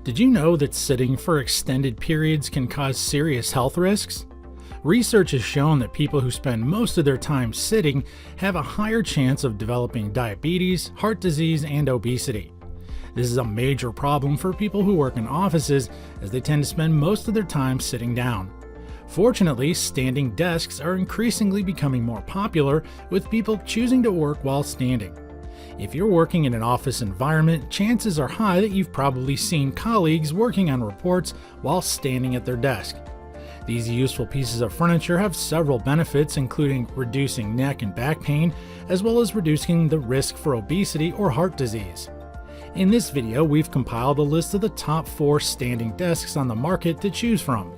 Did you know that sitting for extended periods can cause serious health risks? Research has shown that people who spend most of their time sitting have a higher chance of developing diabetes, heart disease, and obesity. This is a major problem for people who work in offices, as they tend to spend most of their time sitting down. Fortunately, standing desks are increasingly becoming more popular, with people choosing to work while standing. If you're working in an office environment, chances are high that you've probably seen colleagues working on reports while standing at their desk. These useful pieces of furniture have several benefits, including reducing neck and back pain, as well as reducing the risk for obesity or heart disease. In this video, we've compiled a list of the top 4 standing desks on the market to choose from.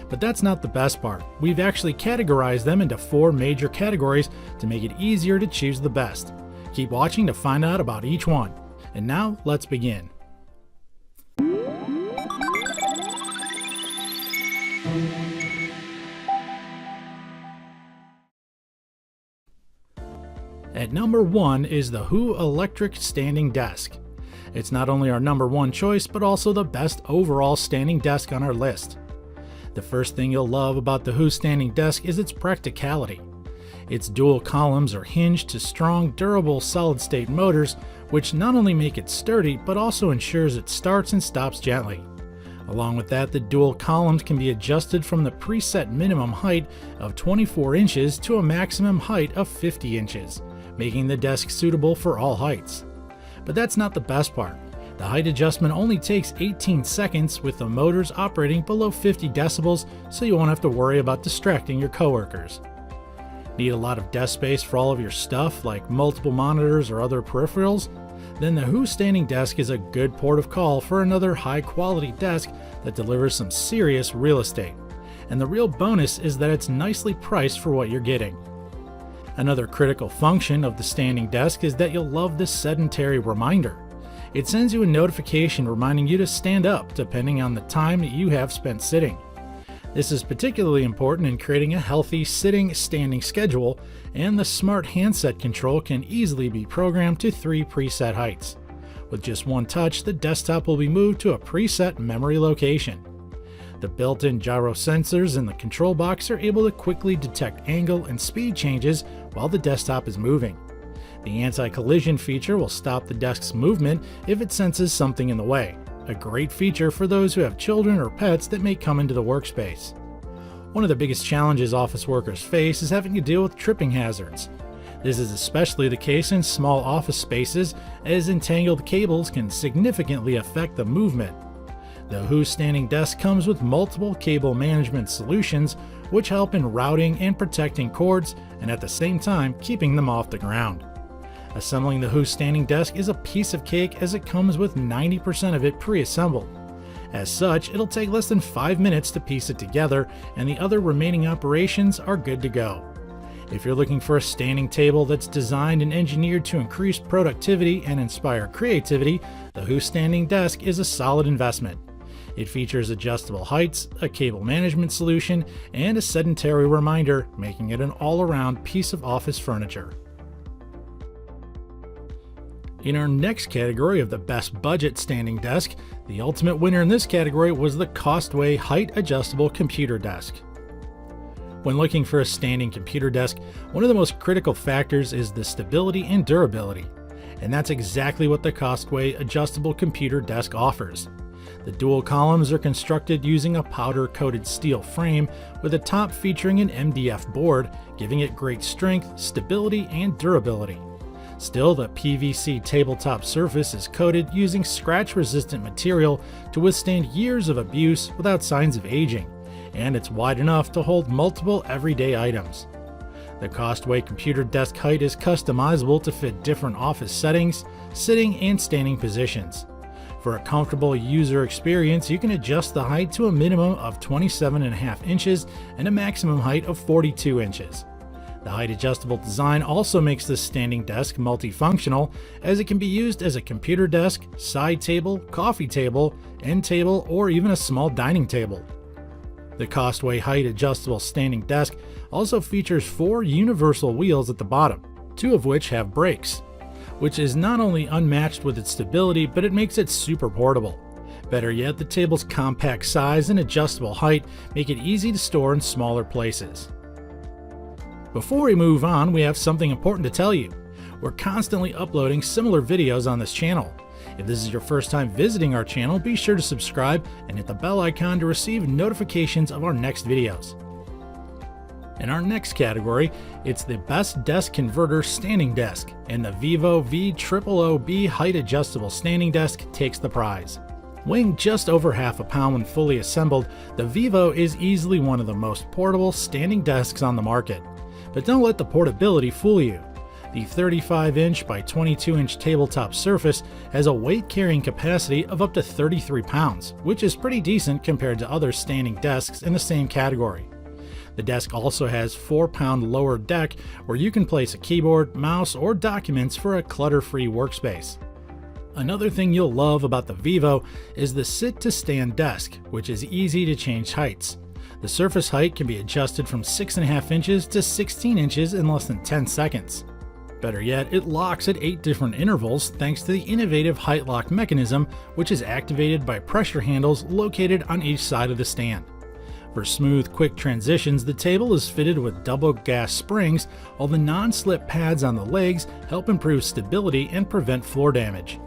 But that's not the best part. We've actually categorized them into 4 major categories to make it easier to choose the best. Keep watching to find out about each one. And now, let's begin. At number 1 is the Who Electric Standing Desk. It's not only our number 1 choice, but also the best overall standing desk on our list. The first thing you'll love about the Who Standing Desk is its practicality. Its dual columns are hinged to strong, durable solid-state motors, which not only make it sturdy, but also ensures it starts and stops gently. Along with that, the dual columns can be adjusted from the preset minimum height of 24 inches to a maximum height of 50 inches, making the desk suitable for all heights. But that's not the best part. The height adjustment only takes 18 seconds, with the motors operating below 50 decibels, so you won't have to worry about distracting your coworkers. Need a lot of desk space for all of your stuff, like multiple monitors or other peripherals? Then the Who Standing Desk is a good port of call for another high-quality desk that delivers some serious real estate. And the real bonus is that it's nicely priced for what you're getting. Another critical function of the standing desk is that you'll love this sedentary reminder. It sends you a notification reminding you to stand up depending on the time that you have spent sitting. This is particularly important in creating a healthy sitting-standing schedule, and the smart handset control can easily be programmed to 3 preset heights. With just one touch, the desktop will be moved to a preset memory location. The built-in gyro sensors in the control box are able to quickly detect angle and speed changes while the desktop is moving. The anti-collision feature will stop the desk's movement if it senses something in the way. A great feature for those who have children or pets that may come into the workspace. One of the biggest challenges office workers face is having to deal with tripping hazards. This is especially the case in small office spaces, as entangled cables can significantly affect the movement. The Who Standing Desk comes with multiple cable management solutions, which help in routing and protecting cords, and at the same time keeping them off the ground. Assembling the Who Standing Desk is a piece of cake, as it comes with 90% of it pre-assembled. As such, it'll take less than 5 minutes to piece it together, and the other remaining operations are good to go. If you're looking for a standing table that's designed and engineered to increase productivity and inspire creativity, the Who Standing Desk is a solid investment. It features adjustable heights, a cable management solution, and a sedentary reminder, making it an all-around piece of office furniture. In our next category of the best budget standing desk, the ultimate winner in this category was the Costway Height Adjustable Computer Desk. When looking for a standing computer desk, one of the most critical factors is the stability and durability. And that's exactly what the Costway Adjustable Computer Desk offers. The dual columns are constructed using a powder-coated steel frame, with the top featuring an MDF board, giving it great strength, stability, and durability. Still, the PVC tabletop surface is coated using scratch-resistant material to withstand years of abuse without signs of aging, and it's wide enough to hold multiple everyday items. The Costway computer desk height is customizable to fit different office settings, sitting and standing positions. For a comfortable user experience, you can adjust the height to a minimum of 27.5 inches and a maximum height of 42 inches. The height adjustable design also makes this standing desk multifunctional, as it can be used as a computer desk, side table, coffee table, end table, or even a small dining table. The Costway Height Adjustable Standing Desk also features 4 universal wheels at the bottom, 2 of which have brakes, which is not only unmatched with its stability, but it makes it super portable. Better yet, the table's compact size and adjustable height make it easy to store in smaller places. Before we move on, we have something important to tell you. We're constantly uploading similar videos on this channel. If this is your first time visiting our channel, be sure to subscribe and hit the bell icon to receive notifications of our next videos. In our next category, it's the Best Desk Converter Standing Desk, and the Vivo V000B Height Adjustable Standing Desk takes the prize. Weighing just over half a pound when fully assembled, the Vivo is easily one of the most portable standing desks on the market. But don't let the portability fool you. The 35-inch by 22-inch tabletop surface has a weight-carrying capacity of up to 33 pounds, which is pretty decent compared to other standing desks in the same category. The desk also has 4-pound lower deck where you can place a keyboard, mouse, or documents for a clutter-free workspace. Another thing you'll love about the Vivo is the sit-to-stand desk, which is easy to change heights. The surface height can be adjusted from 6.5 inches to 16 inches in less than 10 seconds. Better yet, it locks at 8 different intervals thanks to the innovative height lock mechanism, which is activated by pressure handles located on each side of the stand. For smooth, quick transitions, the table is fitted with double gas springs, while the non-slip pads on the legs help improve stability and prevent floor damage.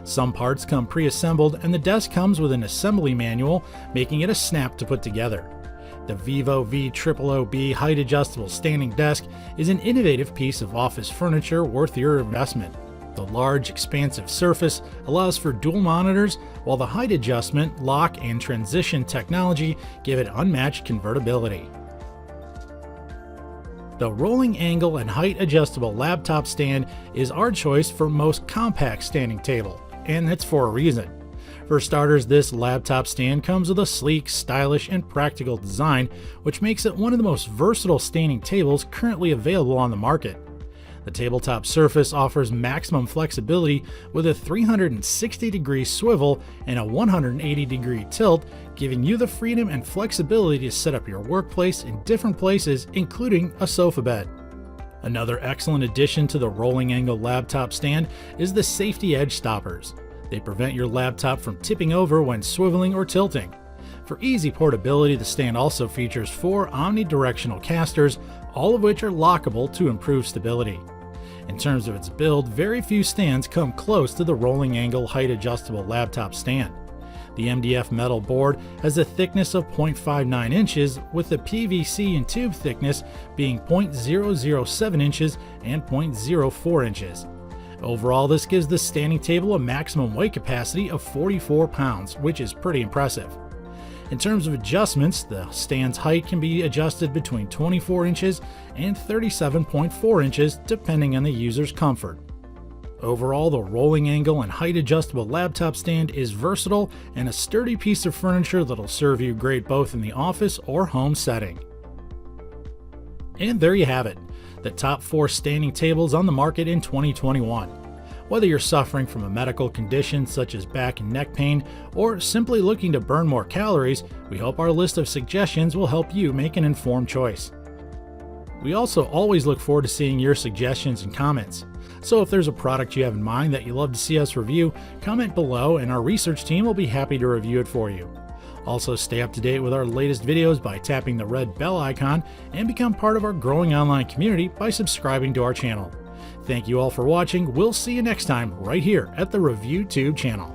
Some parts come pre-assembled, and the desk comes with an assembly manual, making it a snap to put together. The Vivo V000B Height Adjustable Standing Desk is an innovative piece of office furniture worth your investment. The large, expansive surface allows for dual monitors, while the height adjustment, lock, and transition technology give it unmatched convertibility. The Rolling Angle and Height Adjustable Laptop Stand is our choice for most compact standing table, and that's for a reason. For starters, this laptop stand comes with a sleek, stylish, and practical design, which makes it one of the most versatile standing tables currently available on the market. The tabletop surface offers maximum flexibility with a 360-degree swivel and a 180-degree tilt, giving you the freedom and flexibility to set up your workplace in different places, including a sofa bed. Another excellent addition to the Rolling Angle laptop stand is the Safety Edge stoppers. They prevent your laptop from tipping over when swiveling or tilting. For easy portability, the stand also features 4 omnidirectional casters, all of which are lockable to improve stability. In terms of its build, very few stands come close to the Rolling Angle Height Adjustable Laptop Stand. The MDF metal board has a thickness of 0.59 inches, with the PVC and tube thickness being 0.007 inches and 0.04 inches. Overall, this gives the standing table a maximum weight capacity of 44 pounds, which is pretty impressive. In terms of adjustments, the stand's height can be adjusted between 24 inches and 37.4 inches depending on the user's comfort. Overall, the Rolling Angle and Height Adjustable Laptop Stand is versatile and a sturdy piece of furniture that'll serve you great both in the office or home setting. And there you have it, the top 4 standing tables on the market in 2021. Whether you're suffering from a medical condition such as back and neck pain, or simply looking to burn more calories, we hope our list of suggestions will help you make an informed choice. We also always look forward to seeing your suggestions and comments. So if there's a product you have in mind that you'd love to see us review, comment below and our research team will be happy to review it for you. Also, stay up to date with our latest videos by tapping the red bell icon and become part of our growing online community by subscribing to our channel. Thank you all for watching. We'll see you next time right here at the ReviewTube channel.